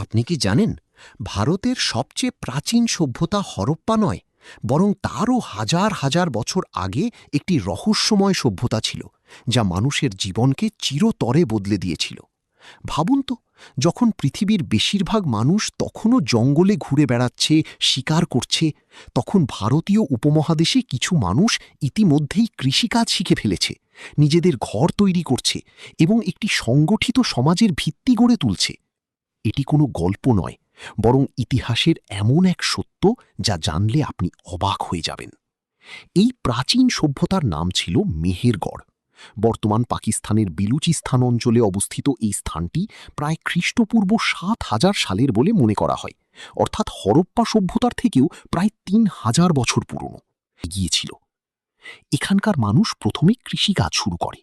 আপনি কি জানেন, ভারতের সবচেয়ে প্রাচীন সভ্যতা হরপ্পা নয়, বরং তারও হাজার হাজার বছর আগে একটি রহস্যময় সভ্যতা ছিল, যা মানুষের জীবনকে চিরতরে বদলে দিয়েছিল। ভাবুন তো, যখন পৃথিবীর বেশিরভাগ মানুষ তখনও জঙ্গলে ঘুরে বেড়াচ্ছে, শিকার করছে, তখন ভারতীয় উপমহাদেশে কিছু মানুষ ইতিমধ্যেই কৃষিকাজ শিখে ফেলেছে, নিজেদের ঘর তৈরি করছে এবং একটি সংগঠিত সমাজের ভিত্তি গড়ে তুলছে। এটি কোনো গল্প নয়, বরং ইতিহাসের এমন এক সত্য যা জানলে আপনি অবাক হয়ে যাবেন। এই প্রাচীন সভ্যতার নাম ছিল মেহেরগড়। বর্তমান পাকিস্তানের বিলুচিস্তান অঞ্চলে অবস্থিত এই স্থানটি প্রায় খ্রিস্টপূর্ব ৭,০০০ সালের বলে মনে করা হয়, অর্থাৎ হরপ্পা সভ্যতার থেকেও প্রায় ৩,০০০ বছর পুরনো গিয়েছিল। এখানকার মানুষ প্রথমে কৃষিকাজ শুরু করে।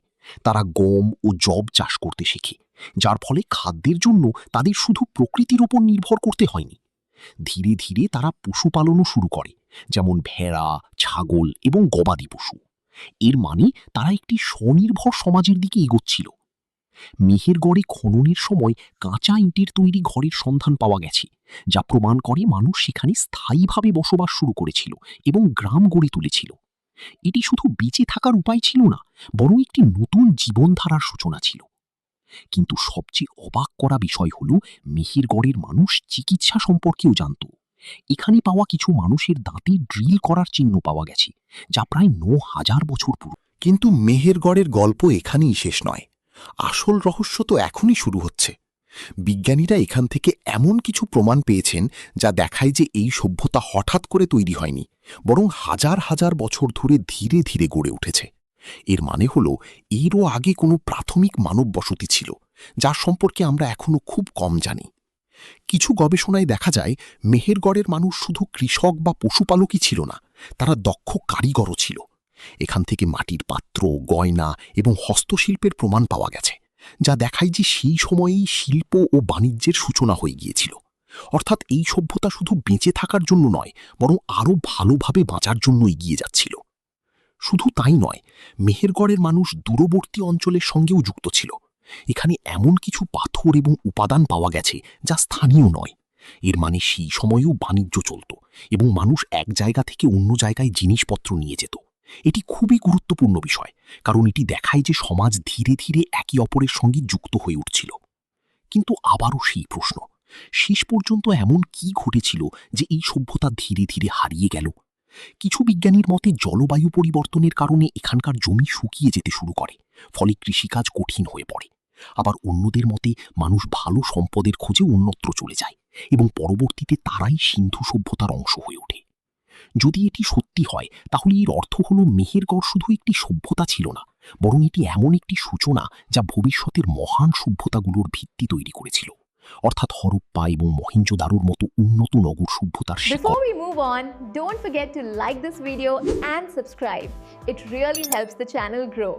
তারা গম ও যব চাষ করতে শেখে, যার ফলে খাদ্যের জন্য তাদের শুধু প্রকৃতির উপর নির্ভর করতে হয়নি। ধীরে ধীরে তারা পশুপালনও শুরু করে, যেমন ভেড়া, ছাগল এবং গবাদি পশু। এর মানে তারা একটি স্বনির্ভর সমাজের দিকে এগোচ্ছিল। মেহেরগড়ে খননের সময় কাঁচা ইটের তৈরি ঘরের সন্ধান পাওয়া গেছে, যা প্রমাণ করে মানুষ সেখানে স্থায়ীভাবে বসবাস শুরু করেছিল এবং গ্রাম গড়ে তুলেছিল। এটি শুধু বেঁচে থাকার উপায় ছিল না, বরং একটি নতুন জীবনধারার সূচনা ছিল। কিন্তু সবচেয়ে অবাক করা বিষয় হল, মেহেরগড়ের মানুষ চিকিৎসা সম্পর্কেও জানত। এখানে পাওয়া কিছু মানুষের দাঁতে ড্রিল করার চিহ্ন পাওয়া গেছে, যা প্রায় ৯,০০০ বছর পুরনো। কিন্তু মেহেরগড়ের গল্প এখানেই শেষ নয়। আসল রহস্য তো এখনই শুরু হচ্ছে। বিজ্ঞানীরা এখান থেকে এমন কিছু প্রমাণ পেয়েছেন যা দেখায় যে এই সভ্যতা হঠাৎ করে তৈরি হয়নি, বরং হাজার হাজার বছর ধরে ধীরে ধীরে গড়ে উঠেছে। এর মানে হল, এরও আগে কোনো প্রাথমিক মানব বসতি ছিল, যার সম্পর্কে আমরা এখনো খুব কম জানি। কিছু গবেষণায় দেখা যায়, মেহেরগড়ের মানুষ শুধু কৃষক বা পশুপালকই ছিল না, তারা দক্ষ কারিগরও ছিল। এখান থেকে মাটির পাত্র, গয়না এবং হস্তশিল্পের প্রমাণ পাওয়া গেছে, যা দেখায় যে সেই সময়েই শিল্প ও বাণিজ্যের সূচনা হয়ে গিয়েছিল। অর্থাৎ এই সভ্যতা শুধু বেঁচে থাকার জন্য নয়, বরং আরও ভালোভাবে বাঁচার জন্য এগিয়ে যাচ্ছিল। শুধু তাই নয়, মেহেরগড়ের মানুষ দূরবর্তী অঞ্চলের সঙ্গেও যুক্ত ছিল। এখানে এমন কিছু পাথর এবং উপাদান পাওয়া গেছে যা স্থানীয় নয়। এর মানে সেই সময়েও বাণিজ্য চলত এবং মানুষ এক জায়গা থেকে অন্য জায়গায় জিনিসপত্র নিয়ে যেত। এটি খুবই গুরুত্বপূর্ণ বিষয়, কারণ এটি দেখায় যে সমাজ ধীরে ধীরে একে অপরের সঙ্গে যুক্ত হয়ে উঠছিল। কিন্তু আবারও সেই প্রশ্ন, শেষ পর্যন্ত এমন কি ঘটেছিল যে এই সভ্যতা ধীরে ধীরে হারিয়ে গেল? কিছু বিজ্ঞানীর মতে জলবায়ু পরিবর্তনের কারণে এখানকার জমি শুকিয়ে যেতে শুরু করে, ফলে কৃষিকাজ কঠিন হয়ে পড়ে। আবার অন্যদের মতে মানুষ ভালো সম্পদের খোঁজে অন্যত্র চলে যায় এবং পরবর্তীতে তারাই সিন্ধু সভ্যতার অংশ হয়ে ওঠে। যদি এটি সত্যি হয়, তাহলে এর অর্থ হল মেহেরগড় শুধু একটি সভ্যতা ছিল না, বরং এটি এমন একটি সূচনা যা ভবিষ্যতের মহান সভ্যতাগুলোর ভিত্তি তৈরি করেছিল, অর্থাৎ হরপ্পা এবং মহেঞ্জোদারোর মতো উন্নত নগর সভ্যতার শিকড়। Before we move on, don't forget to like this video and subscribe. It really helps the channel grow.